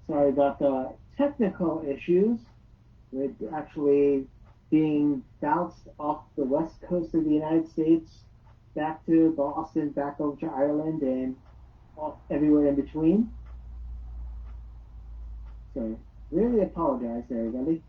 Sorry about the technical issues with actually being bounced off the west coast of the United States back to Boston, back over to Ireland, and everywhere in between. So, really apologize to everybody.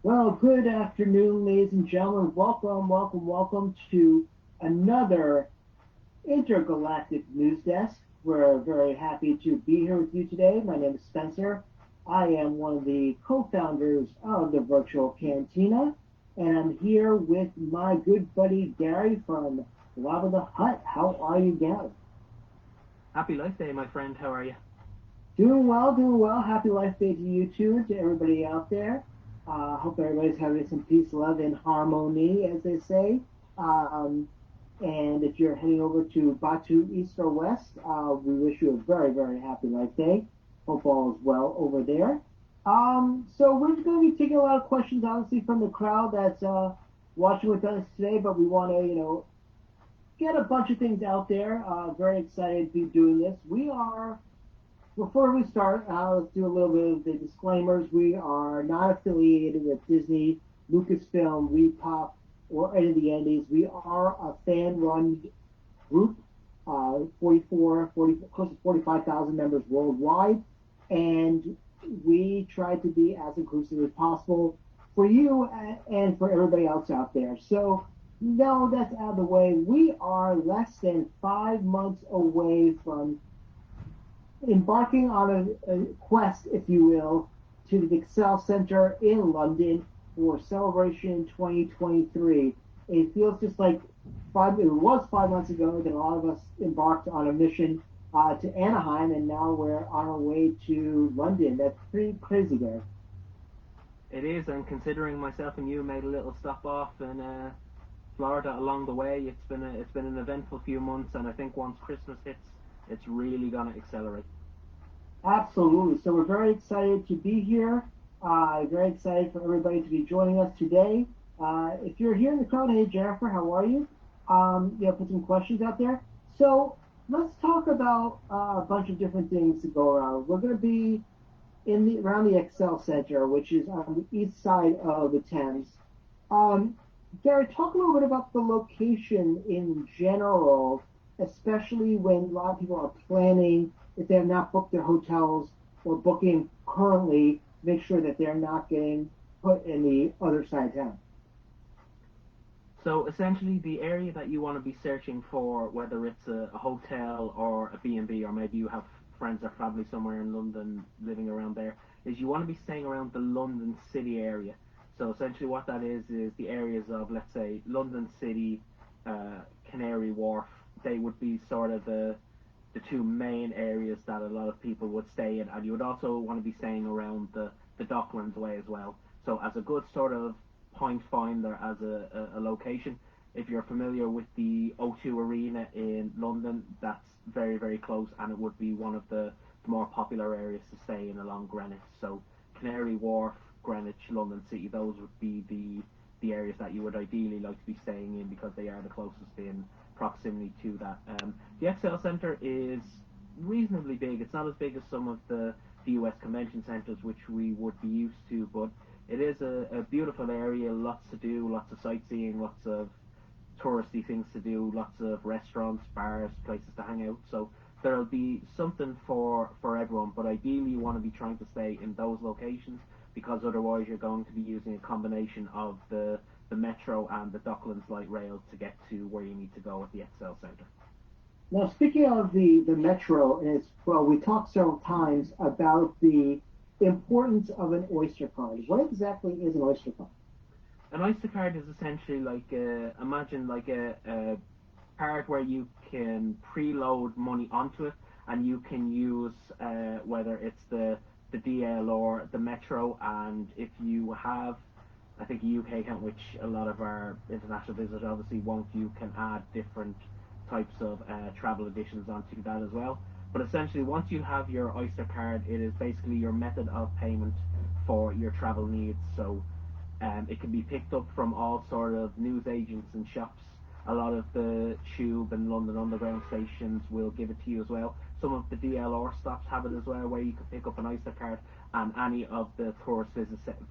Well, good afternoon, ladies and gentlemen. Welcome, welcome, welcome to another InterGalactic Newsdesk. We're very happy to be here with you today. My name is Spencer. I am one of the co-founders of the virtual Cantina, and I'm here with my good buddy Gary from Lava the Hut. How are you, Gary? Happy Life Day, my friend. How are you? Doing well, doing well. Happy Life Day to you too, and to everybody out there. Hope everybody's having some peace, love, and harmony, as they say. Um, and if you're heading over to Batu, East or West, we wish you a very, very happy Life Day. Hope all is well over there. So we're going to be taking a lot of questions, obviously, from the crowd that's watching with us today, but we want to, get a bunch of things out there. Very excited to be doing this. We are Before we start, let's do a little bit of the disclaimers. We are not affiliated with Disney, Lucasfilm, Repop, or any of the Andes. We are a fan-run group, close to 45,000 members worldwide, and we try to be as inclusive as possible for you and for everybody else out there. So, no, that's out of the way. We are less than 5 months away from embarking on a quest, if you will, to the Excel Center in London for Celebration 2023. It feels just like it was 5 months ago that a lot of us embarked on a mission to Anaheim, and now we're on our way to London. That's pretty crazy there. It is, and considering myself and you made a little stop off in Florida along the way, it's been an eventful few months, and I think once Christmas hits, it's really gonna accelerate. Absolutely. So we're very excited to be here. Very excited for everybody to be joining us today. If you're here in the crowd, hey Jennifer, how are you? Put some questions out there. So let's talk about a bunch of different things to go around. We're going to be in the around the Excel Center, which is on the east side of the Thames. Um, Gary, talk a little bit about the location in general, especially when a lot of people are planning, if they have not booked their hotels or booking currently, make sure that they're not getting put in the other side of town. So essentially, the area that you want to be searching for, whether it's a hotel or a B&B, or maybe you have friends or family somewhere in London living around there, is you want to be staying around the London City area. So essentially, what that is the areas of, let's say, London City, Canary Wharf. They would be sort of the two main areas that a lot of people would stay in, and you would also want to be staying around the Docklands way as well. So as a good sort of point finder, as a location, if you're familiar with the O2 Arena in London, that's very, very close, and it would be one of the more popular areas to stay in along Greenwich. So Canary Wharf, Greenwich, London City, those would be the areas that you would ideally like to be staying in because they are the closest in proximity to that. The XL Centre is reasonably big. It's not as big as some of the US convention centres, which we would be used to, but it is a beautiful area, lots to do, lots of sightseeing, lots of touristy things to do, lots of restaurants, bars, places to hang out. So there'll be something for everyone, but ideally you want to be trying to stay in those locations because otherwise you're going to be using a combination of the metro and the Docklands light rail to get to where you need to go at the XL Centre. Now, speaking of the metro, well, we talked several times about the importance of an Oyster card. What exactly is an Oyster card? An Oyster card is essentially like imagine like a card where you can preload money onto it, and you can use whether it's the DL or the Metro, and if you have, I think, a UK account, which a lot of our international visitors obviously won't, you can add different types of travel editions onto that as well. But essentially, once you have your Oyster card, it is basically your method of payment for your travel needs. So it can be picked up from all sort of news agents and shops. A lot of the Tube and London Underground stations will give it to you as well. Some of the DLR stops have it as well, where you can pick up an Oyster card, and any of the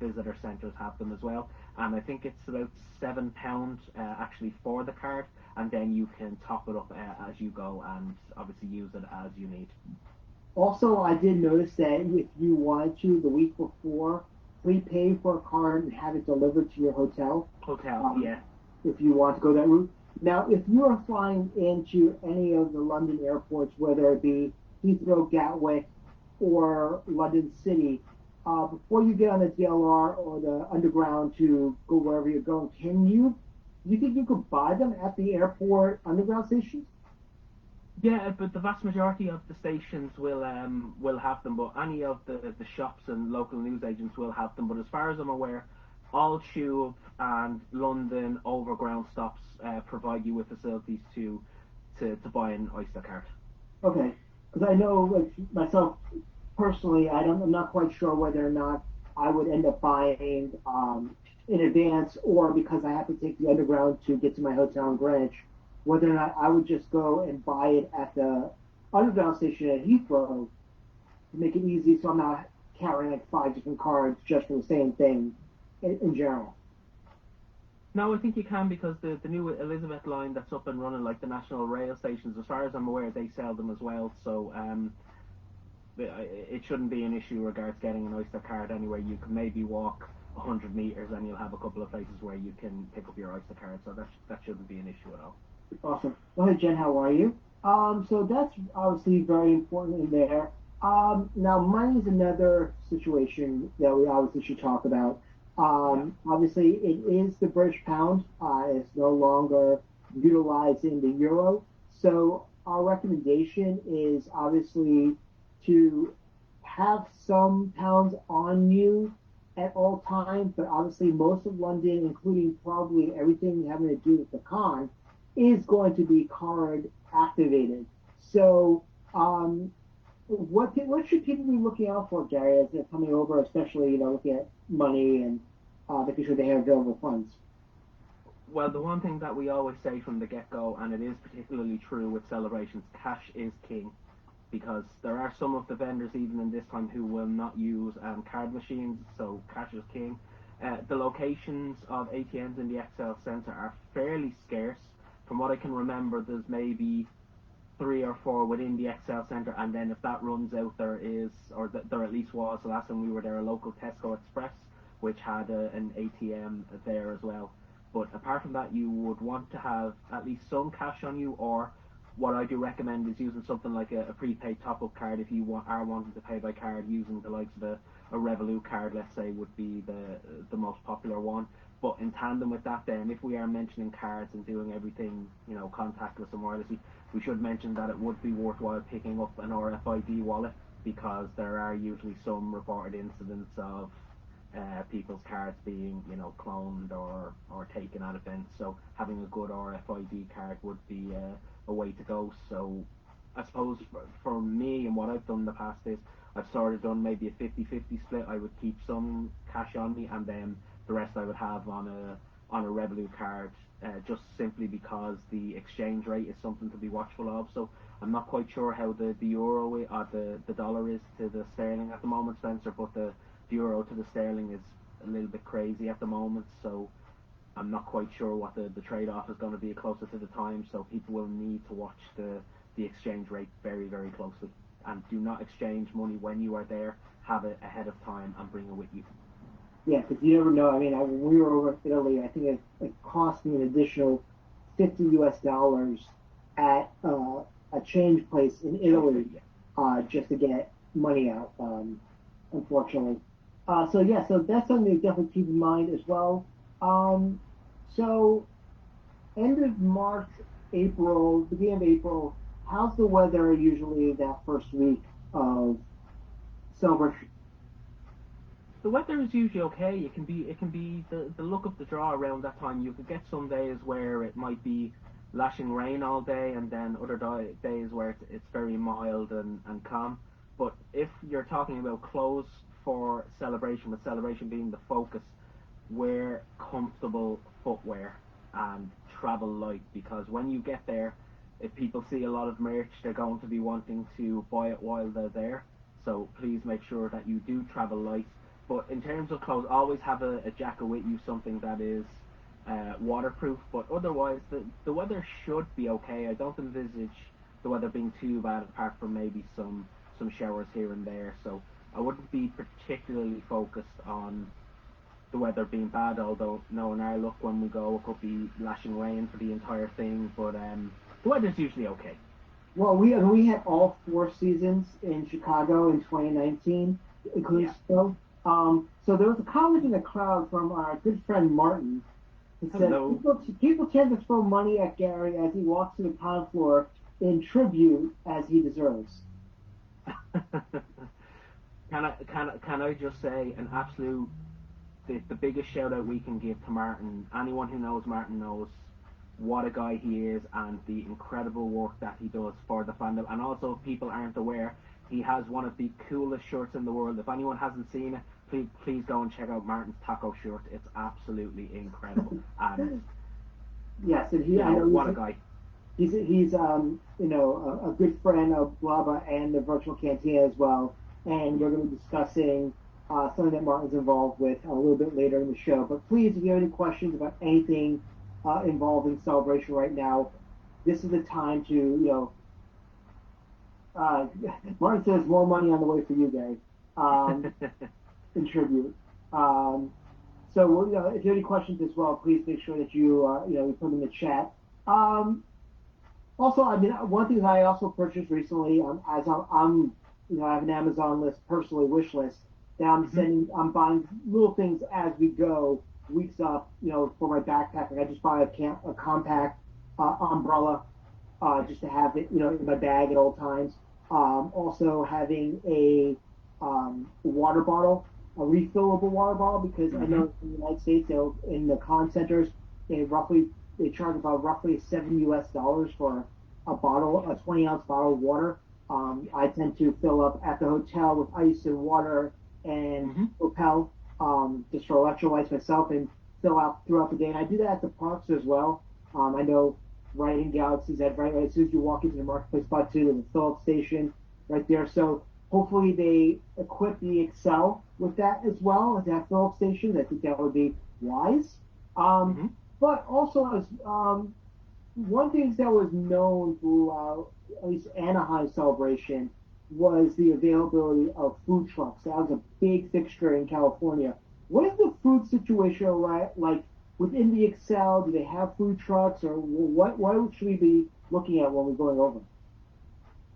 visitor centres have them as well. And I think it's about £7 actually for the card, and then you can top it up as you go, and obviously use it as you need. Also, I did notice that if you wanted to, the week before, prepay for a card and have it delivered to your hotel. Hotel, Um, yeah. if you want to go that route. Now, if you are flying into any of the London airports, whether it be Heathrow, Gatwick, or London City, before you get on the DLR or the underground to go wherever you're going, do you think you could buy them at the airport underground stations? Yeah, but the vast majority of the stations will have them, but any of the shops and local news agents will have them. But as far as I'm aware, all Tube and London overground stops provide you with facilities to buy an Oyster card. Okay, because I know, like myself personally, I'm not quite sure whether or not I would end up buying in advance or because I have to take the underground to get to my hotel in Greenwich, whether or not I would just go and buy it at the underground station at Heathrow to make it easy, so I'm not carrying like five different cards just for the same thing in general. No, I think you can because the new Elizabeth line that's up and running, like the national rail stations, as far as I'm aware, they sell them as well. So it shouldn't be an issue regards getting an Oyster card anywhere. You can maybe walk 100 meters and you'll have a couple of places where you can pick up your Oyster card. So that shouldn't be an issue at all. Awesome. Go ahead, Jen. How are you? So that's obviously very important in there. Now, money is another situation that we obviously should talk about. Yeah. Obviously, it is the British pound. It's no longer utilizing the euro. So our recommendation is obviously to have some pounds on you at all times, but obviously most of London, including probably everything having to do with the con, is going to be card activated. So, what should people be looking out for, Gary, as they're coming over, especially looking at money and making sure they have available funds? Well, the one thing that we always say from the get go, and it is particularly true with celebrations, cash is king. Because there are some of the vendors, even in this time, who will not use card machines, so cash is king. The locations of ATMs in the XL Centre are fairly scarce. From what I can remember, there's maybe three or four within the XL Centre, and then if that runs out, there is, or there at least was, the last time we were there, a local Tesco Express, which had an ATM there as well. But apart from that, you would want to have at least some cash on you, or what I do recommend is using something like a prepaid top-up card if you are wanting to pay by card, using the likes of a Revolut card, let's say, would be the most popular one. But in tandem with that, then, if we are mentioning cards and doing everything, contactless and wirelessly, we should mention that it would be worthwhile picking up an RFID wallet because there are usually some reported incidents of people's cards being, cloned or taken at events. So having a good RFID card would be a way to go. So I suppose for me and what I've done in the past is I've sort of done maybe a 50-50 split. I would keep some cash on me and then the rest I would have on a Revolut card, just simply because the exchange rate is something to be watchful of. So I'm not quite sure how the euro or the dollar is to the sterling at the moment, Spencer, but the euro to the sterling is a little bit crazy at the moment. So I'm not quite sure what the trade-off is going to be closer to the time. So people will need to watch the exchange rate very, very closely. And do not exchange money when you are there. Have it ahead of time and bring it with you. Yeah, because you never know. I mean, when we were over in Italy, I think it cost me an additional 50 US dollars at a change place in Change Italy rate, yeah. just to get money out, unfortunately. So, yeah, so that's something to definitely keep in mind as well. Um, so, end of March, April, beginning of April, how's the weather usually that first week of celebration? The weather is usually okay. It can be the look of the draw around that time. You could get some days where it might be lashing rain all day, and then other days where it's very mild and calm. But if you're talking about clothes for celebration, with celebration being the focus, wear comfortable footwear and travel light, because when you get there, if people see a lot of merch, they're going to be wanting to buy it while they're there. So please make sure that you do travel light. But in terms of clothes, always have a jacket with you, something that is waterproof. But otherwise, the weather should be okay. I don't envisage the weather being too bad, apart from maybe some showers here and there. So I wouldn't be particularly focused on the weather being bad, although knowing our luck, when we go, it could be lashing rain for the entire thing. But the weather's usually okay. Well, we had all four seasons in Chicago in 2019, including Yeah. snow. So there was a comment in the crowd from our good friend Martin, who said Hello. people tend to throw money at Gary as he walks to the con floor in tribute as he deserves. Can I just say an absolute the biggest shout out we can give to Martin. Anyone who knows Martin knows what a guy he is and the incredible work that he does for the fandom. And also, if people aren't aware, he has one of the coolest shirts in the world. If anyone hasn't seen it, please go and check out Martin's taco shirt. It's absolutely incredible. And Yes, and I know what a guy. he's a good friend of Blubba and the Virtual Cantina as well, and Yeah. we're going to be discussing something that Martin's involved with a little bit later in the show. But please, if you have any questions about anything involving Celebration right now, this is the time to uh, Martin says more money on the way for you, Gary, in tribute. Um, so if you have any questions as well, please make sure that you put them in the chat. Um, Also, I mean, one thing that I also purchased recently, as I have an Amazon list, personally wish list that Hmm. I'm buying little things as we go, weeks up, for my backpack. Like I just bought a compact umbrella, Nice. just to have it, in my bag at all times. Also having a water bottle, a refillable water bottle, because I Hmm. know in the United States, in the con centers, they roughly they charge about roughly $7 for a bottle, a 20-ounce bottle of water. Yeah. I tend to fill up at the hotel with ice and water and Hmm. Propel, just for electrolytes myself, and fill out throughout the day. And I do that at the parks as well. I know right in Galaxy's Edge, right as soon as you walk into the marketplace spot too, there's a fill up station right there. So hopefully they equip the Excel with that as well as that fill up station. I think that would be wise. Um, Hmm. but also as one thing that was known throughout at least Anaheim celebration was the availability of food trucks. That was a big fixture in California. What is the food situation like within the Excel? Do they have food trucks, or what should we be looking at when we're going over?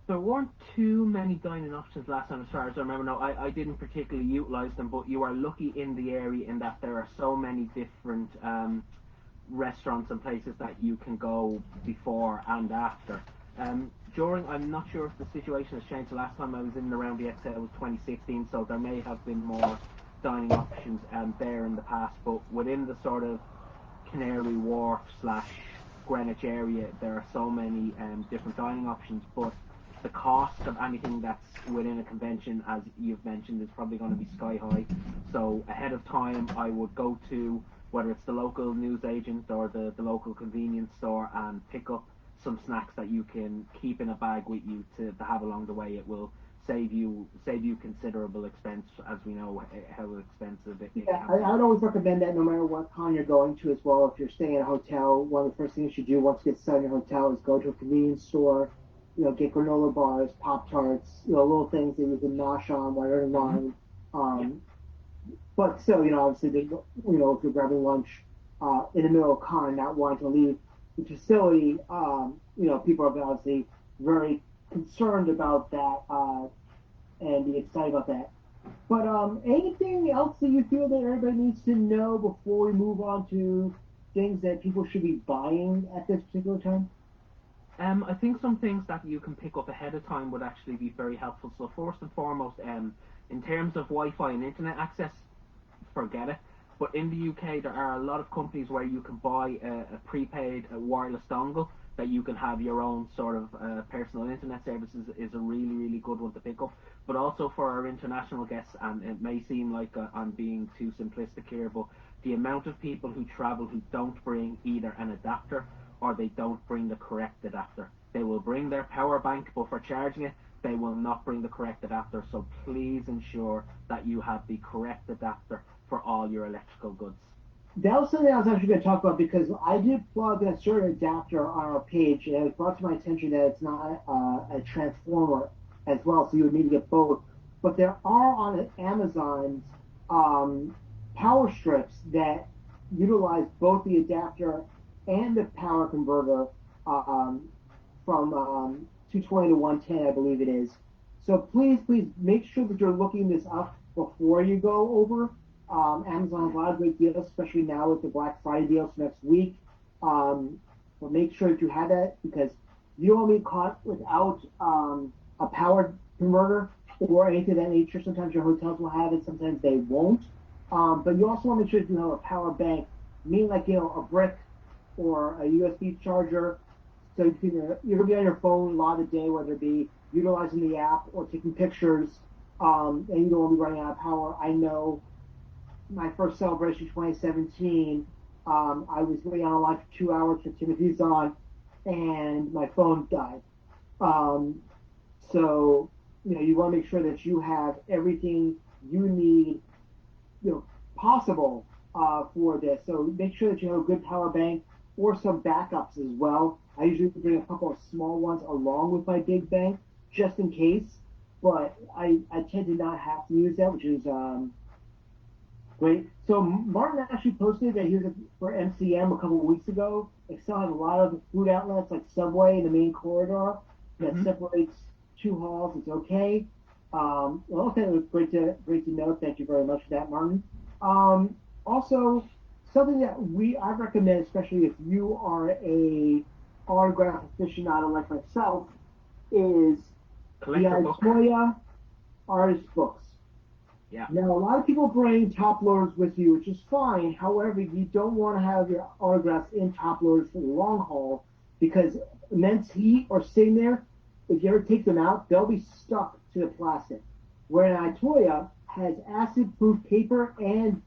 There weren't too many dining options last time, as far as I remember. No, I didn't particularly utilize them, but you are lucky in the area in that there are so many different restaurants and places that you can go before and after. I'm not sure if the situation has changed. The last time I was in and around the XL was 2016, so there may have been more dining options there in the past. But within the sort of Canary Wharf slash Greenwich area, there are so many different dining options. But the cost of anything that's within a convention, as you've mentioned, is probably going to be sky high. So ahead of time, I would go to whether it's the local newsagent or the local convenience store and pick up some snacks that you can keep in a bag with you to have along the way. It will save you considerable expense, as we know how expensive it Yeah, can I, be. I'd always recommend that no matter what con you're going to as well. If you're staying at a hotel, one of the first things you do once you get set in your hotel is go to a convenience store, get granola bars, Pop Tarts, little things that you can nosh on while you're in Hmm. line. Yeah. Um, but still, obviously, if you're grabbing lunch in the middle of con, not wanting to leave the facility, people are obviously very concerned about that and be excited about that. But anything else that you feel that everybody needs to know before we move on to things that people should be buying at this particular time? I think some things that you can pick up ahead of time would actually be very helpful. So first and foremost, in terms of Wi-Fi and internet access, forget it. But in the UK, there are a lot of companies where you can buy a prepaid wireless dongle. that you can have your own sort of personal internet services is a really, really good one to pick up. But also for our international guests, and it may seem like I'm being too simplistic here, but the amount of people who travel who don't bring either an adapter or they don't bring the correct adapter. They will bring their power bank, but for charging it, they will not bring the correct adapter. So please ensure that you have the correct adapter for all your electrical goods. That was something I was actually going to talk about because I did plug a certain adapter on our page, and it was brought to my attention that it's not a transformer as well, so you would need to get both. But there are on Amazon's um, power strips that utilize both the adapter and the power converter um, from 220 to 110, I believe it is. So please make sure that you're looking this up before you go over. Amazon has a lot of great deals, especially now with the Black Friday deals next week. Um, but make sure that you have that because you don't want to be caught without a power converter or anything of that nature. Sometimes your hotels will have it, sometimes they won't. But you also want to make sure that you have a power bank, meaning like a brick or a USB charger. So you're gonna be on your phone a lot of the day, whether it be utilizing the app or taking pictures, and you don't want to be running out of power. I know my first celebration 2017, I was waiting on a line for 2 hours for Timothy's on, and my phone died. Um, so, you want to make sure that you have everything you need, possible for this. So make sure that you have a good power bank or some backups as well. I usually bring a couple of small ones along with my big bank just in case, but I tend to not have to use that, which is great. So Martin actually posted that he was for MCM a couple of weeks ago. They still have a lot of food outlets like Subway in the main corridor that Mm-hmm. separates two halls. It's okay. Well, okay, it was great to know. Thank you very much for that, Martin. Also, something that I recommend, especially if you are a autograph aficionado like myself, is the Collector book. Itoya artist books. Yeah. Now, a lot of people bring top loaders with you, which is fine. However, you don't want to have your autographs in top loaders for the long haul because immense heat or sitting there, if you ever take them out, they'll be stuck to the plastic. Where an Itoya has acid-proof paper and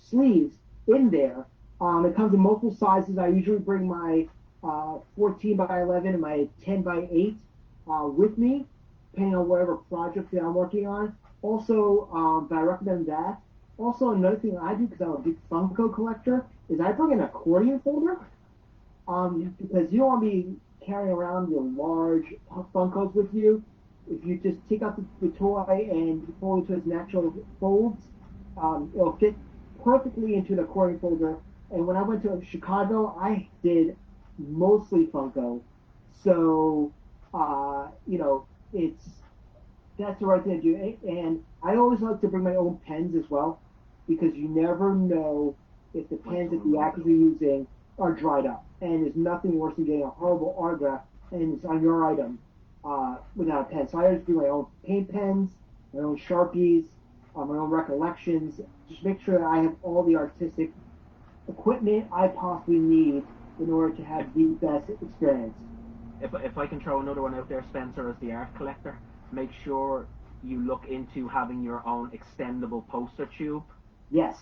sleeves in there. It comes in multiple sizes. I usually bring my 14 by 11 and my 10 by 8 with me, depending on whatever project that I'm working on. Also, but I recommend that. Also, another thing I do because I'm a big Funko collector is I bring an accordion folder Yeah. because you don't want to be carrying around your large Funkos with you. If you just take out the toy and you fold it to its natural folds, it'll fit perfectly into the accordion folder. And when I went to Chicago, I did mostly Funko. So, it's that's the right thing to do. And I always like to bring my own pens as well because you never know if the When pens that someone you're runs actually out. using are dried up. And there's nothing worse than getting a horrible autograph and it's on your item without a pen. So I always bring my own paint pens, my own Sharpies, my own recollections. Just make sure that I have all the artistic equipment I possibly need in order to If have the best experience. if I can throw another one out there, Spencer, as the art collector, make sure you look into having your own extendable poster tube Yes.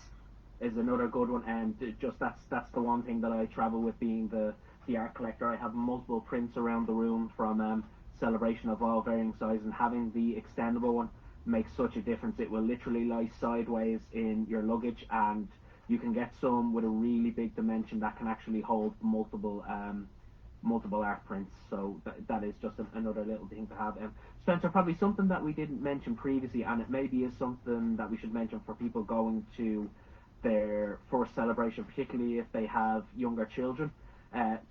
is another good one, and just that's the one thing that I travel with being the art collector. I have multiple prints around the room from Celebration of all varying sizes, and having the extendable one makes such a difference. It will literally lie sideways in your luggage, and you can get some with a really big dimension that can actually hold multiple art prints. So that is just another little thing to have. Spencer, probably something that we didn't mention previously, and it maybe is something that we should mention for people going to their first celebration, particularly if they have younger children.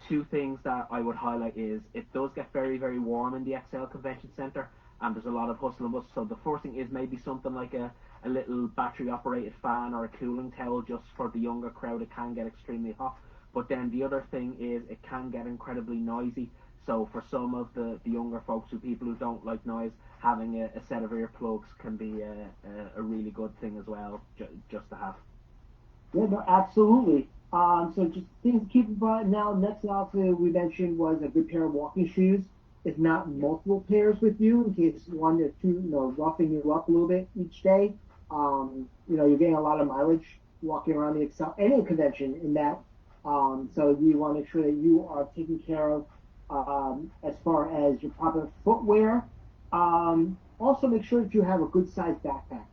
Two things that I would highlight is it does get very, very warm in the XL Convention Centre, and there's a lot of hustle and bustle. So the first thing is maybe something like a little battery operated fan or a cooling towel just for the younger crowd. It can get extremely hot. But then the other thing is it can get incredibly noisy. So for some of the younger folks, who people who don't like noise, having a set of earplugs can be a really good thing as well, just to have. Yeah, no, absolutely. So just things to keep in mind now. Next outfit we mentioned was a good pair of walking shoes, if not Yep. multiple pairs with you, in case one or two, roughing you up a little bit each day. You're getting a lot of mileage walking around the Excel any convention in that. So you want to make sure that you are taken care of as far as your proper footwear. Also, make sure that you have a good sized backpack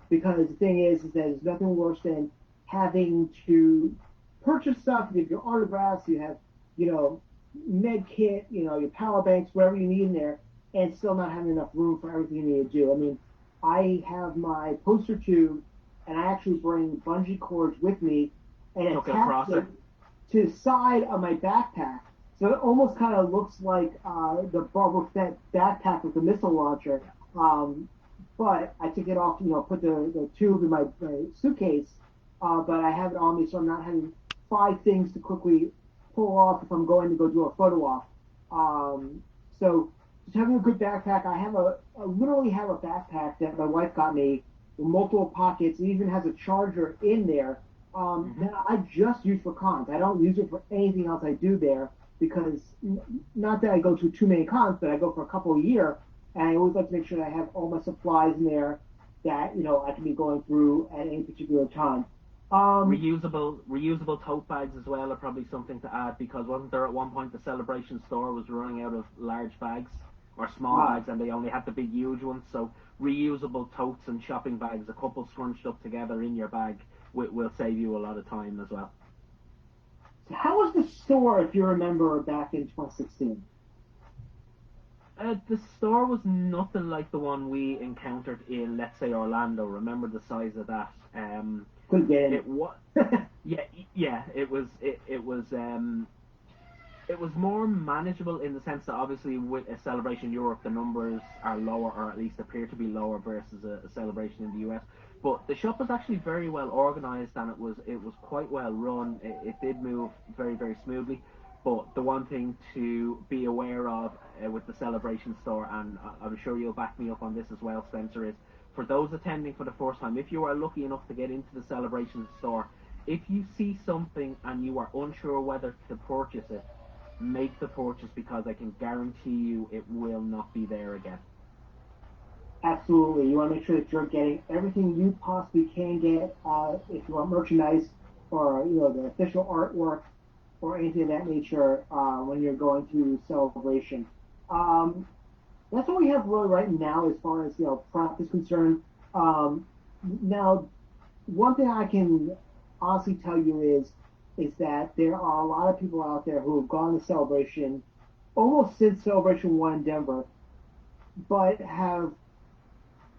because the thing is that there's nothing worse than having to purchase stuff. You have your autographs, you have, you know, med kit, your power banks, whatever you need in there, and still not having enough room for everything you need to do. I mean, I have my poster tube, and I actually bring bungee cords with me and Took it attach across her. them to the side of my backpack. So it almost kind of looks like the Boba Fett backpack with the missile launcher. Um, but I took it off, put the tube in my suitcase, but I have it on me so I'm not having five things to quickly pull off if I'm going to go do a photo op. Um, so just having a good backpack. I literally have a backpack that my wife got me with multiple pockets. It even has a charger in there Hmm. that I just use for cons. I don't use it for anything else I do there because not that I go to too many cons, but I go for a couple a year, and I always like to make sure that I have all my supplies in there that I can be going through at any particular time. Um, Reusable tote bags as well are probably something to add because wasn't there at one point the celebration store was running out of large bags or small uh, bags and they only had the big huge ones. So reusable totes and shopping bags, a couple scrunched up together in your bag, will save you a lot of time as well. so how was the store, if you remember, back in 2016? The store was nothing like the one we encountered in, let's say, Orlando. Remember the size of that? Couldn't get in. It was, yeah, yeah. It was more manageable in the sense that obviously with a celebration in Europe the numbers are lower or at least appear to be lower versus a celebration in the US. But the shop was actually very well organized and it was quite well run. It did move very smoothly. But the one thing to be aware of with the celebration store, and I'm sure you'll back me up on this as well, Spencer, is for those attending for the first time, if you are lucky enough to get into the celebration store, if you see something and you are unsure whether to purchase it, make the purchase because I can guarantee you it will not be there again. Absolutely. You want to make sure that you're getting everything you possibly can get. If you want merchandise or the official artwork or anything of that nature when you're going to celebration. Um, that's what we have really right now as far as prep is concerned. Now, one thing I can honestly tell you is that there are a lot of people out there who have gone to celebration almost since Celebration One in Denver, but have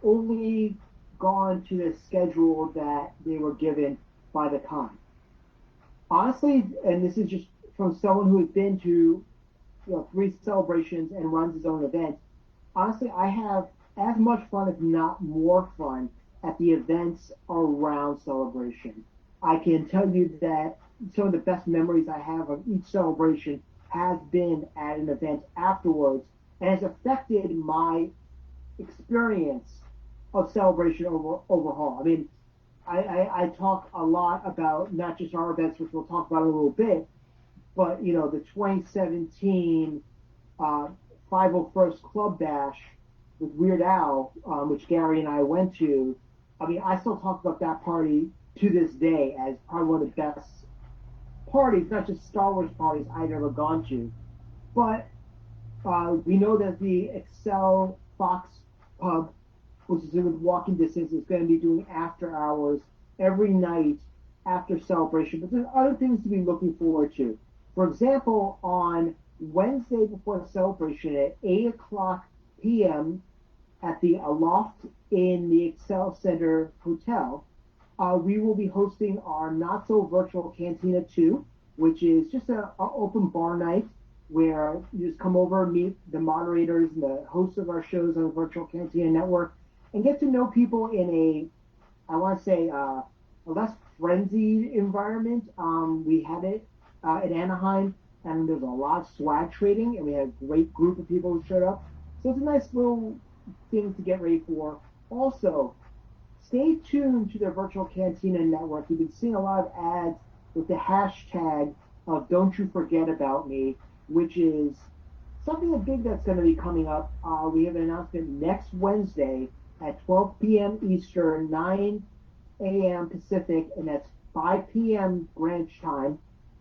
only gone to the schedule that they were given by the con. Honestly, and this is just from someone who has been to three celebrations and runs his own event. Honestly, I have as much fun, if not more fun, at the events around celebration. I can tell you that some of the best memories I have of each celebration has been at an event afterwards and has affected my experience of celebration overhaul. I mean, I talk a lot about not just our events, which we'll talk about in a little bit, but the 2017 uh, 501st Club Bash with Weird Al, which Gary and I went to. I mean, I still talk about that party to this day as probably one of the best parties, not just Star Wars parties I've ever gone to. But we know that the Excel Fox Pub, which is in walking distance, is going to be doing after hours every night after celebration. But there's other things to be looking forward to. For example, on Wednesday before celebration at 8 o'clock p.m. at the Aloft in the Excel Center Hotel, we will be hosting our not so virtual Cantina 2, which is just an open bar night where you just come over, meet the moderators and the hosts of our shows on the Virtual Cantina Network, and get to know people in I want to say, a less frenzied environment. We had it in Anaheim, and there's a lot of swag trading, and we had a great group of people who showed up. So it's a nice little thing to get ready for. Also, stay tuned to their virtual Cantina network. You've been seeing a lot of ads with the hashtag of "Don't You Forget About Me," which is something big that's going to be coming up. We have an announcement next Wednesday at 12 p.m. Eastern, 9 a.m. Pacific, and that's 5 p.m. Greenwich time.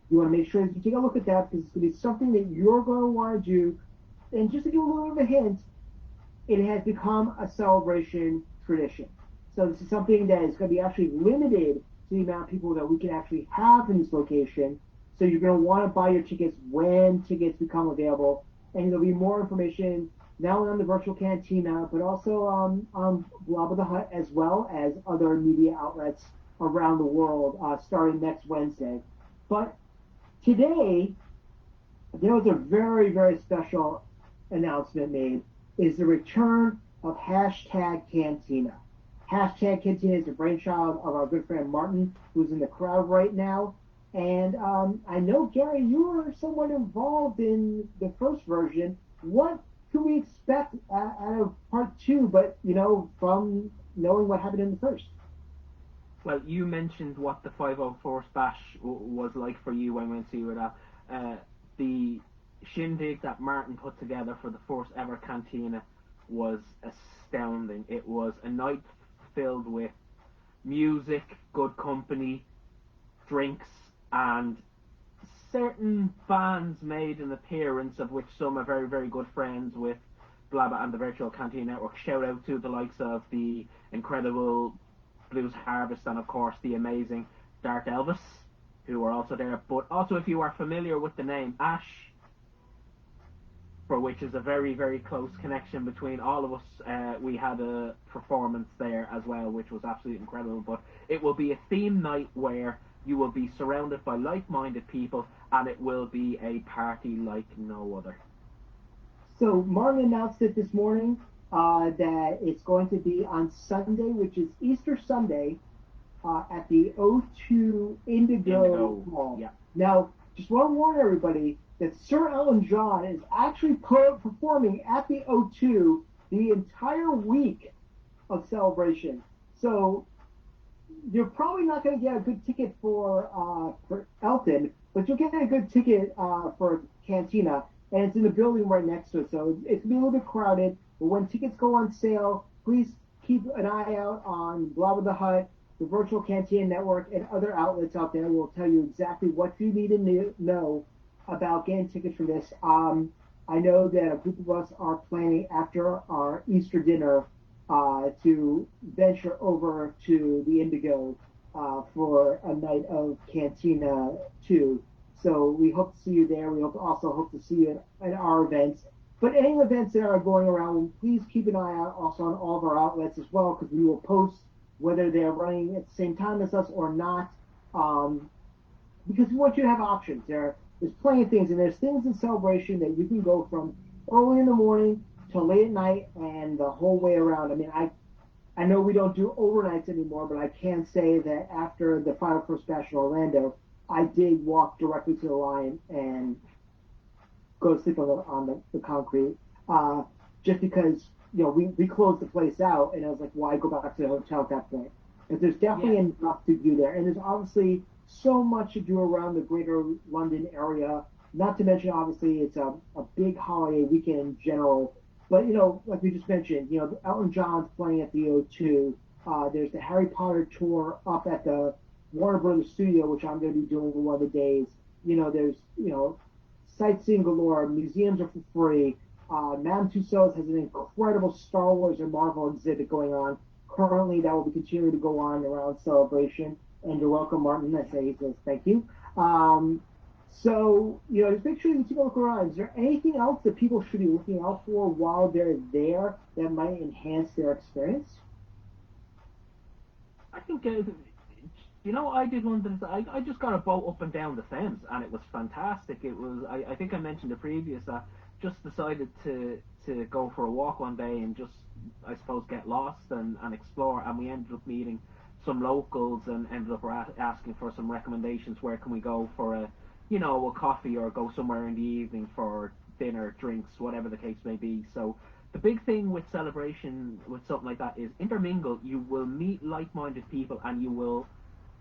You want to make sure that you take a look at that because it's going to be something that you're going to want to do. And just to give a little bit of a hint, it has become a celebration tradition. So this is something that is going to be actually limited to the amount of people that we can actually have in this location. So you're going to want to buy your tickets when tickets become available, and there'll be more information not only on the virtual cantina, but also on Blob of the Hut as well as other media outlets around the world starting next Wednesday. But today, there was a very, very special announcement made is the return of hashtag Cantina. Hashtag Cantina is the brainchild of our good friend Martin, who's in the crowd right now. And I know, Gary, you were somewhat involved in the first version. What can we expect out of part two, but, from knowing what happened in the first? Well, you mentioned what the 504 Bash was like for you when we went to you with that. The shindig that Martin put together for the first ever Cantina was astounding. It was a night filled with music, good company, drinks, and certain bands made an appearance, of which some are very, very good friends with Blabba and the Virtual Canteen Network. Shout out to the likes of the incredible Blues Harvest and, of course, the amazing Dark Elvis, who are also there. But also, if you are familiar with the name Ash, for which is a very, very close connection between all of us, we had a performance there as well, which was absolutely incredible. But it will be a theme night where you will be surrounded by like-minded people, and it will be a party like no other. So Martin announced it this morning that it's going to be on Sunday, which is Easter Sunday, at the O2 Indigo Indigo, Hall. yeah. Now, just want to warn everybody that Sir Elton John is actually performing at the O2 the entire week of celebration. So you're probably not going to get a good ticket for Elton, but you'll get a good ticket for Cantina, and it's in the building right next to it. So it's gonna be a little bit crowded. But when tickets go on sale, please keep an eye out on Blob of the Hut, the Virtual Cantina Network, and other outlets out there will tell you exactly what you need to know about getting tickets for this. I know that a group of us are planning after our Easter dinner to venture over to the Indigo for a night of Cantina too. So we hope to see you there. We also hope to see you at our events. But any events that are going around, please keep an eye out also on all of our outlets as well, because we will post whether they're running at the same time as us or not. Um, because we want you to have options. There's plenty of things, and there's things in celebration that you can go from early in the morning to late at night and the whole way around. I mean, I know we don't do overnights anymore, but I can say that after the Final First Bash in Orlando, I did walk directly to the line and go to sleep on the concrete, uh, just because we closed the place out, and I was like, why go back to the hotel at that point? But there's Yeah, definitely enough to do there, and there's obviously so much to do around the greater London area. Not to mention, obviously, it's a big holiday weekend in general. But like we just mentioned, Elton John's playing at the O2. There's the Harry Potter tour up at the Warner Brothers studio, which I'm going to be doing one of the days. There's sightseeing galore. Museums are for free. Madame Tussauds has an incredible Star Wars and Marvel exhibit going on currently that will be continuing to go on around celebration. And you're welcome, Martin. I say he says thank you. So just make sure you take a look around. Is there anything else that people should be looking out for while they're there that might enhance their experience? I think I did one that I just got a boat up and down the Thames, and it was fantastic. It was I think I mentioned the previous that just decided to go for a walk one day and just I suppose get lost and explore, and we ended up meeting some locals and ended up asking for some recommendations. Where can we go for a coffee, or go somewhere in the evening for dinner, drinks, whatever the case may be. So the big thing with celebration with something like that is intermingle. You will meet like-minded people, and you will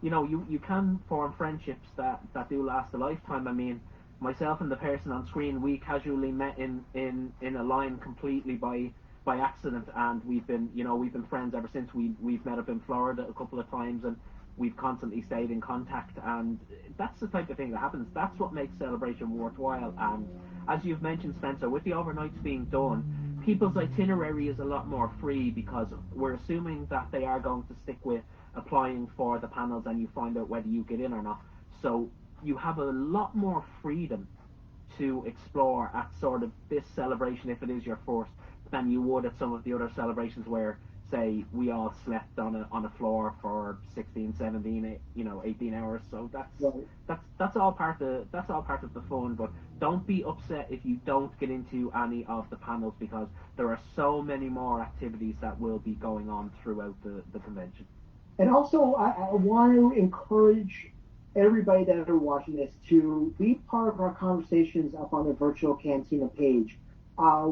you can form friendships that do last a lifetime. I mean, myself and the person on screen, we casually met in a line completely by accident, and we've been friends ever since. We've met up in Florida a couple of times, and we've constantly stayed in contact, and that's the type of thing that happens. That's what makes celebration worthwhile. And as you've mentioned, Spencer, with the overnights being done, people's itinerary is a lot more free because we're assuming that they are going to stick with applying for the panels, and you find out whether you get in or not. So you have a lot more freedom to explore at sort of this celebration, if it is your first, than you would at some of the other celebrations where, say, we all slept on a floor for 16, 17, 18 hours. So Right. that's all part of the fun. But don't be upset if you don't get into any of the panels, because there are so many more activities that will be going on throughout the convention. And also, I want to encourage everybody that are watching this to be part of our conversations up on the virtual Cantina page.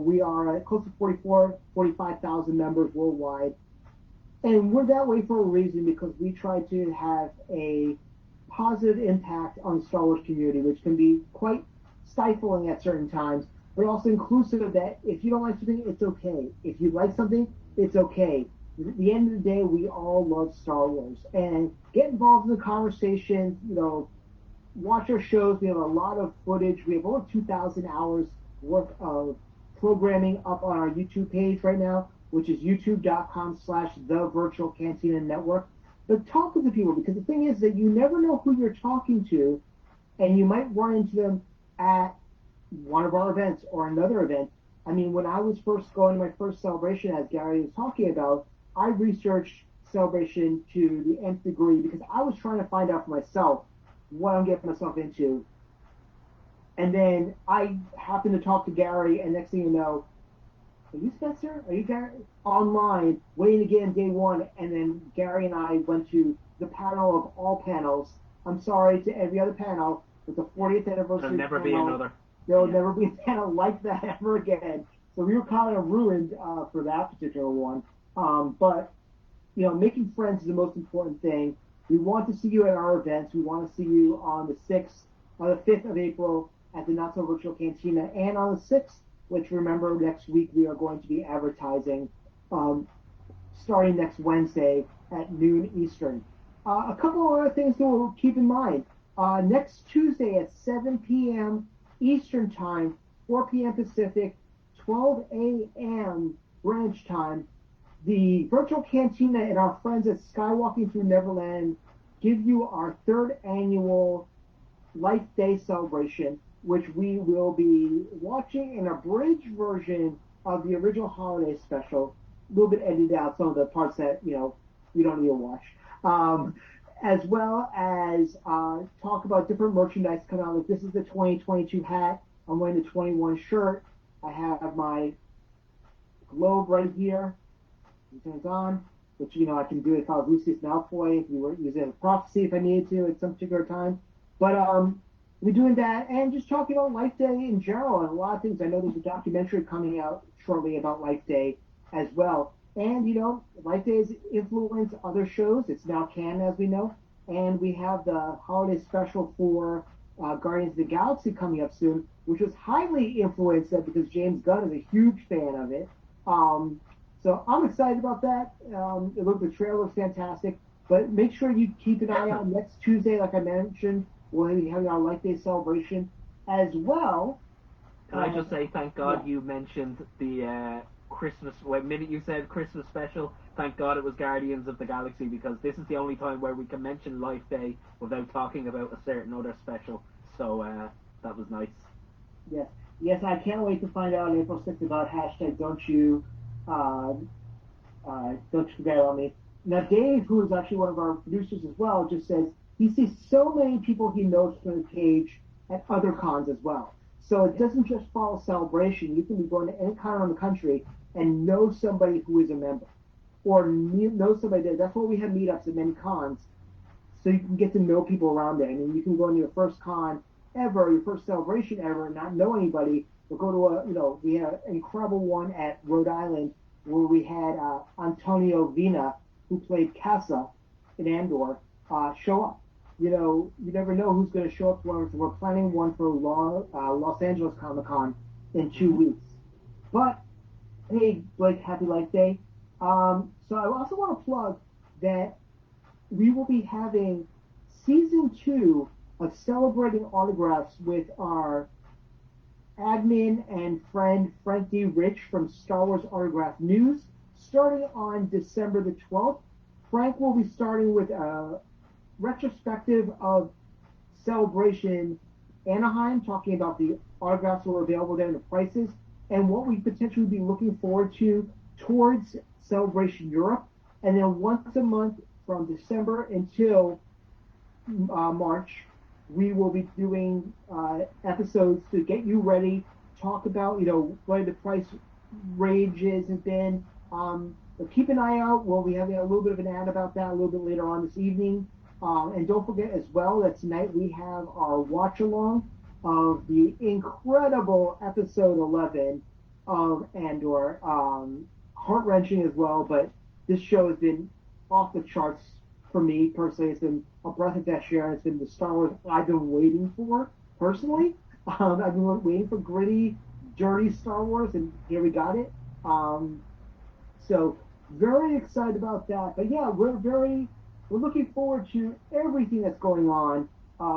We are at close to 45,000 members worldwide. And we're that way for a reason because we try to have a positive impact on the Star Wars community, which can be quite stifling at certain times, but also inclusive that if you don't like something, it's okay. If you like something, it's okay. At the end of the day, we all love Star Wars and get involved in the conversation. Watch our shows. We have a lot of footage. We have over 2,000 hours worth of programming up on our YouTube page right now, which is youtube.com/, the virtual Cantina network. But talk with the people, because the thing is that you never know who you're talking to, and you might run into them at one of our events or another event. I mean, when I was first going to my first celebration, as Gary was talking about, I researched celebration to the nth degree because I was trying to find out for myself what I'm getting myself into. And then I happened to talk to Gary, and next thing you know, are you Spencer? Are you Gary? Online, waiting to get in day one, and then Gary and I went to the panel of all panels. I'm sorry to every other panel, but the 40th There'll anniversary never be panel, another. there'll Yeah. never be a panel like that ever again. So we were kind of ruined for that particular one. But making friends is the most important thing. We want to see you at our events. We want to see you on the 6th, or the 5th of April at the Not So Virtual Cantina, and on the 6th, which remember next week we are going to be advertising um, starting next Wednesday at noon Eastern. A couple of other things to keep in mind. Next Tuesday at 7 p.m. Eastern Time, 4 p.m. Pacific, 12 a.m. branch time, the virtual cantina and our friends at Skywalking Through Neverland give you our third annual Life Day celebration, which we will be watching an abridged version of the original holiday special, a little bit edited out some of the parts that we don't need to watch, um, as well as talk about different merchandise coming out. Like this is the 2022 hat. I'm wearing the 21 shirt. I have my globe right here. Turns on, which I can do it called Lucius Malfoy if we were using a prophecy if I needed to at some particular time. But we're doing that and just talking about Life Day in general and a lot of things. I know there's a documentary coming out shortly about Life Day as well. And Life Day has influenced other shows. It's now canon, as we know. And we have the holiday special for Guardians of the Galaxy coming up soon, which was highly influenced because James Gunn is a huge fan of it. So I'm excited about that. The trailer looks fantastic. But make sure you keep an eye out next Tuesday, like I mentioned. We'll be having our Life Day celebration as well. Can I just say, thank God Yeah. you mentioned the Christmas. When minute you said Christmas special, thank God it was Guardians of the Galaxy, because this is the only time where we can mention Life Day without talking about a certain other special. So that was nice. Yes. Yes, I can't wait to find out on April 6th about hashtag uh, don't you forget about me. Now, Dave, who is actually one of our producers as well, just says he sees so many people he knows from the page at other cons as well. So it Yeah. doesn't just follow Celebration. You can be going to any con around the country and know somebody who is a member or know somebody there. That's why we have meetups at many cons, so you can get to know people around there. I mean, you can go to your first con ever, your first celebration ever, and not know anybody, but go to we had an incredible one at Rhode Island where we had Antonio Vina, who played Casa in Andor. show up. You never know who's going to show up for us. We're planning one for Los Angeles Comic Con in two Hmm. weeks. But hey, Blake, happy Life Day. So I also want to plug that we will be having season two of Celebrating Autographs with our admin and friend Frank D. Rich from Star Wars Autograph News starting on December the 12th. Frank will be starting with a retrospective of Celebration Anaheim, talking about the autographs that were available there and the prices, and what we potentially be looking forward to towards Celebration Europe. And then once a month from December until March, we will be doing episodes to get you ready, talk about, what the price ranges have been. But keep an eye out. We'll be having a little bit of an ad about that a little bit later on this evening. And don't forget as well that tonight we have our watch along of the incredible episode 11 of Andor. Heart wrenching as well, but this show has been off the charts for me personally. It's been a breath of fresh air. It's been the Star Wars I've been waiting for personally. I've been waiting for gritty, dirty Star Wars, and here we got it. So very excited about that. But yeah, we're looking forward to everything that's going on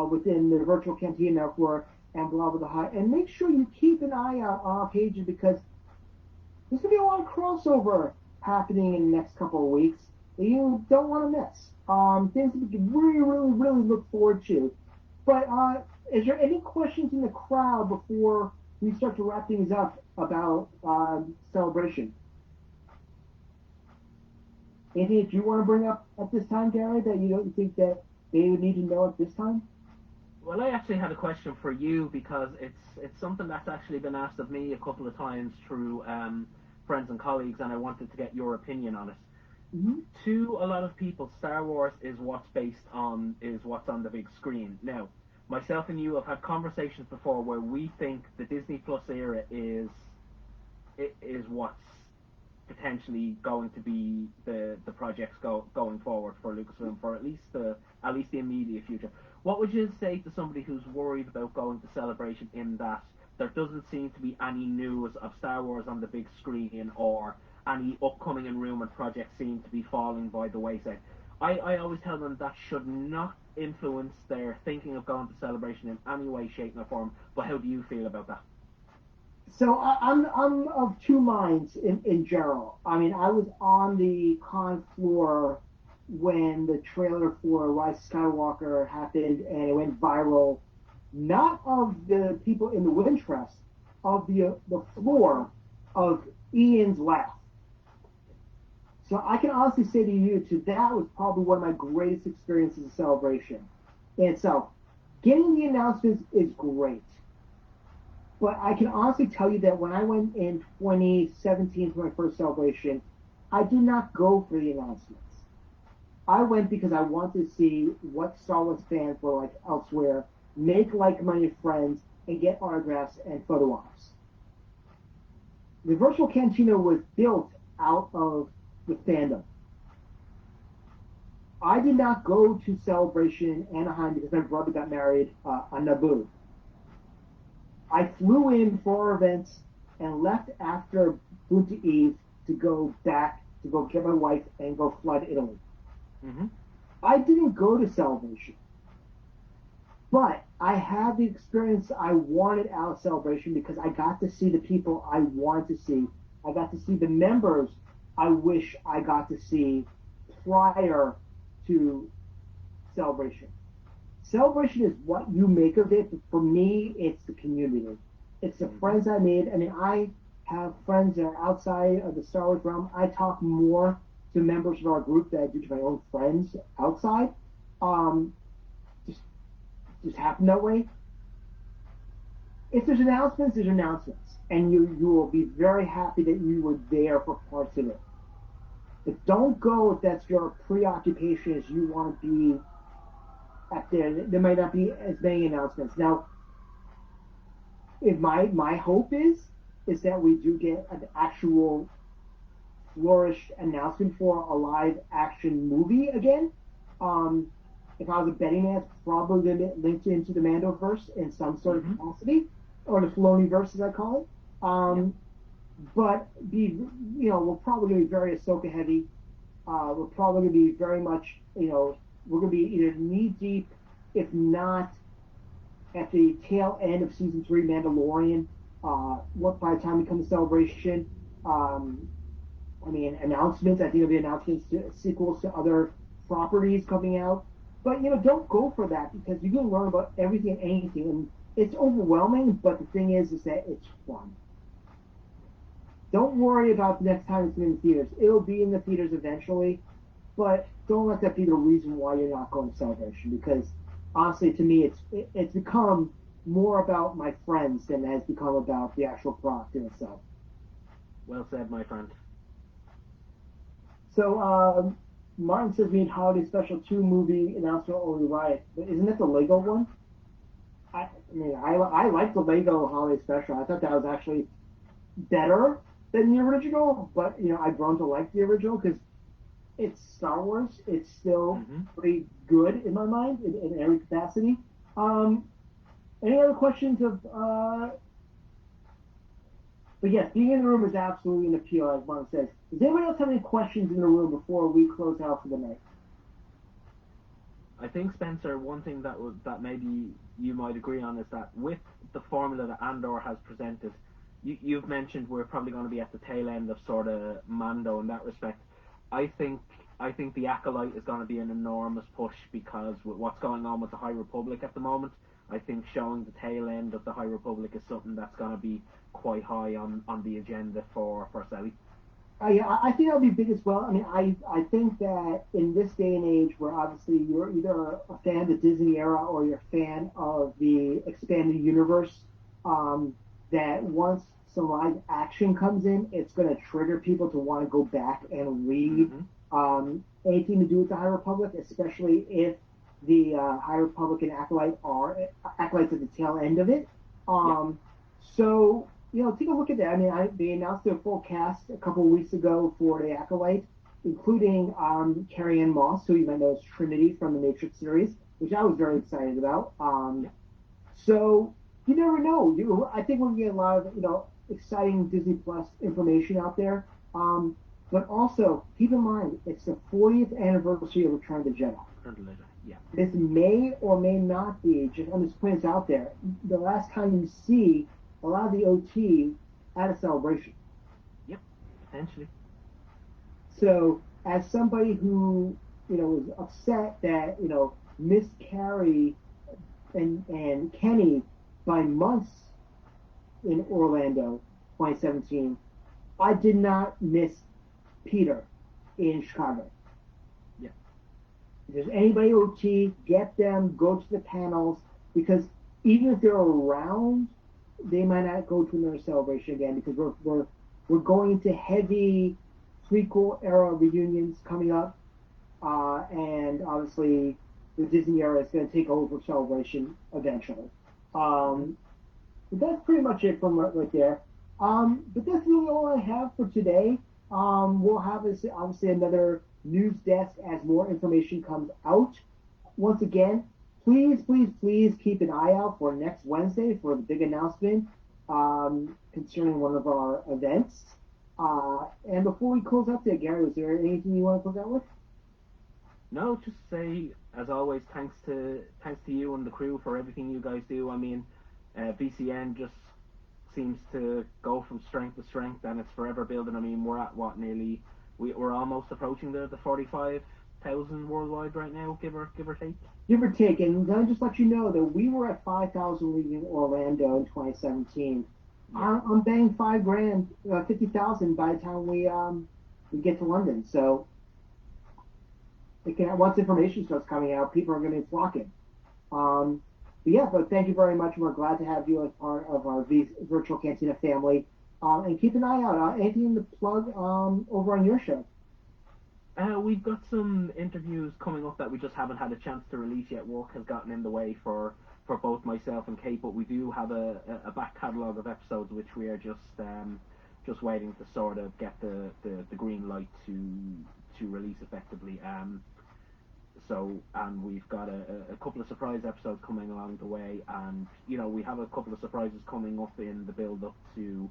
within the virtual Cantina network and blah blah blah. And make sure you keep an eye out on our pages because there's gonna be a lot of crossover happening in the next couple of weeks that you don't want to miss. Things that we can really, really, really look forward to. But is there any questions in the crowd before we start to wrap things up about celebration? Anything that you want to bring up at this time, Gary, that you don't think that they would need to know at this time? Well, I actually had a question for you because it's something that's actually been asked of me a couple of times through friends and colleagues, and I wanted to get your opinion on it. Mm-hmm. To a lot of people, Star Wars is what's on the big screen. Now, myself and you have had conversations before where we think the Disney Plus era is what's potentially going to be the projects going forward for Lucasfilm for at least the immediate future. What would you say to somebody who's worried about going to Celebration in that there doesn't seem to be any news of Star Wars on the big screen or any upcoming and rumored projects seem to be falling by the wayside? I always tell them that should not influence their thinking of going to Celebration in any way, shape, or form. But how do you feel about that? So I'm of two minds in general. I mean, I was on the con floor when the trailer for Rise of Skywalker happened and it went viral. Not of the people in the Wintrust, of the floor of Ian's laugh. So I can honestly say to you, too, that was probably one of my greatest experiences of celebration in itself. Getting the announcements is great. But I can honestly tell you that when I went in 2017 for my first celebration, I did not go for the announcements. I went because I wanted to see what Star Wars fans were like elsewhere, make like-minded friends, and get autographs and photo ops. The virtual cantina was built out of the fandom. I did not go to Celebration in Anaheim because my brother got married on Naboo. I flew in for our events and left after Bunta Eve to go back to go get my wife and go fly to Italy. Mm-hmm. I didn't go to Celebration, but I had the experience I wanted out of Celebration because I got to see the people I wanted to see. I got to see the members I wish I got to see prior to Celebration. Celebration is what you make of it. But for me, it's the community. It's the Mm-hmm. friends I made. I mean, I have friends that are outside of the Star Wars realm. I talk more to members of our group than I do to my own friends outside. Um, just just happened that way. If there's announcements, there's announcements, and you will be very happy that you were there for parts of it. But don't go if that's your preoccupation as you want to be at there. There might not be as many announcements. Now, if my hope is that we do get an actual flourished announcement for a live action movie again. if I was a betting man, it's probably going to be linked into the Mandoverse in some sort of Mm-hmm. capacity, or the Filoniverse, as I call it. Yeah. But we're probably going to be very Ahsoka heavy. We're probably going to be very much, we're going to be either knee deep, if not at the tail end of season three Mandalorian. What by the time we come to Celebration, um, I mean announcements. I think there'll be announcements to sequels to other properties coming out. But don't go for that because you can learn about everything and anything, and it's overwhelming. But the thing is that it's fun. Don't worry about the next time it's in the theaters. It'll be in the theaters eventually, but don't let that be the reason why you're not going to Celebration. Because honestly, to me, it's become more about my friends than it has become about the actual product in itself. Well said, my friend. So Martin says we need Holiday Special 2 movie announcement only right, but isn't that the Lego one? I like the Lego Holiday Special. I thought that was actually better than the original, but I've grown to like the original because it's Star Wars. It's still Mm-hmm. pretty good in my mind in every capacity. Um, any other questions of? But yes, being in the room is absolutely an appeal, as Martin says. Does anybody else have any questions in the room before we close out for the night? I think Spencer, one thing that maybe you might agree on is that with the formula that Andor has presented, you've mentioned we're probably going to be at the tail end of sort of Mando in that respect. I think I think the Acolyte is going to be an enormous push because with what's going on with the High Republic at the moment, I think showing the tail end of the High Republic is something that's going to be quite high on the agenda for Sally. Yeah, I think that'll be big as well. I mean, I think that in this day and age, where obviously you're either a fan of the Disney era or you're a fan of the expanded universe, um, that once some live action comes in, it's going to trigger people to want to go back and read Mm-hmm. anything to do with the High Republic, especially if the High Republic and Acolyte are acolytes at the tail end of it. Yeah. So take a look at that. I mean, they announced their full cast a couple of weeks ago for the Acolyte, including Carrie Ann Moss, who you might know as Trinity from the Matrix series, which I was very Mm-hmm. excited about. Yeah. So you never know. I think we're gonna get a lot of exciting Disney Plus information out there. But also keep in mind it's the 40th anniversary of Return of the Jedi. Yeah. This may or may not be, just I'm just putting this out there, the last time you see a lot of the OT at a celebration. Yep. Potentially. So, as somebody who, was upset that, missed Carrie and Kenny by months in Orlando 2017, I did not miss Peter in Chicago. Yeah. If there's anybody OT, get them, go to the panels, because even if they're around, they might not go to another celebration again because we're going into heavy prequel era reunions coming up, and obviously the Disney era is going to take over celebration eventually. Mm-hmm. Um, but that's pretty much it from right there. But that's really all I have for today. We'll have obviously another news desk as more information comes out. Once again, please keep an eye out for next Wednesday for the big announcement concerning one of our events. And before we close up there, Gary, was there anything you want to close out with? No, just say as always, thanks to you and the crew for everything you guys do. I mean, BCN just seems to go from strength to strength, and it's forever building. I mean, we're at what nearly we're almost approaching the 45,000 worldwide right now, give or take. Give or take. And let me just let you know that we were at 5,000 in Orlando in 2017. Yeah. I'm betting 5 grand, 50,000 by the time we get to London. So once information starts coming out, people are going to be flocking. Um, but yeah, but thank you very much. We're glad to have you as part of our virtual Cantina family. And keep an eye out. Anything to plug over on your show? We've got some interviews coming up that we just haven't had a chance to release yet. Work has gotten in the way for both myself and Kate, but we do have a back catalogue of episodes which we are just waiting to sort of get the green light to release effectively. And we've got a couple of surprise episodes coming along the way, and we have a couple of surprises coming up in the build up to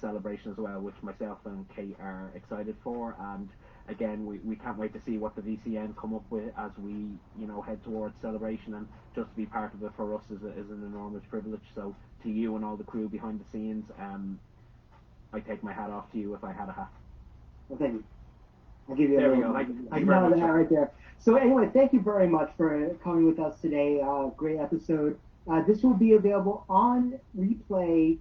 celebration as well, which myself and Kate are excited for. And again, we can't wait to see what the VCN come up with as we head towards celebration, and just to be part of it for us is an enormous privilege. So to you and all the crew behind the scenes, I take my hat off to you if I had a hat. Well, thank you. I'll give you There a we little go. Thank you very much. that right there. So anyway, thank you very much for coming with us today. Great episode. This will be available on replay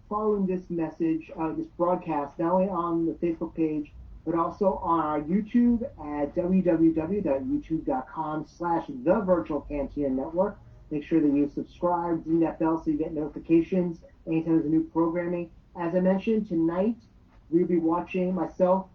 following this message, this broadcast, not only on the Facebook page, but also on our YouTube at www.youtube.com/The Virtual Cantina Network. Make sure that you subscribe, ring that bell so you get notifications anytime there's a new programming. As I mentioned, tonight we'll be watching myself,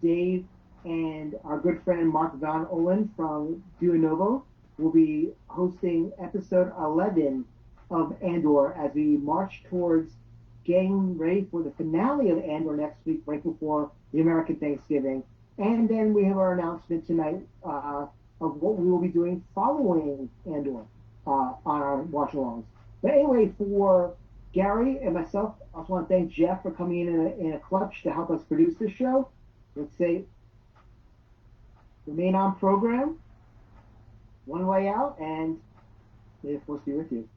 Dave, and our good friend Mark Van Olin from Duonovo will be hosting episode 11 of Andor as we march towards getting ready for the finale of Andor next week, right before the American Thanksgiving. And then we have our announcement tonight of what we will be doing following Andor on our watch-alongs. But anyway, for Gary and myself, I also want to thank Jeff for coming in a clutch to help us produce this show. Let's say, remain on program, one way out, and may the force be with you.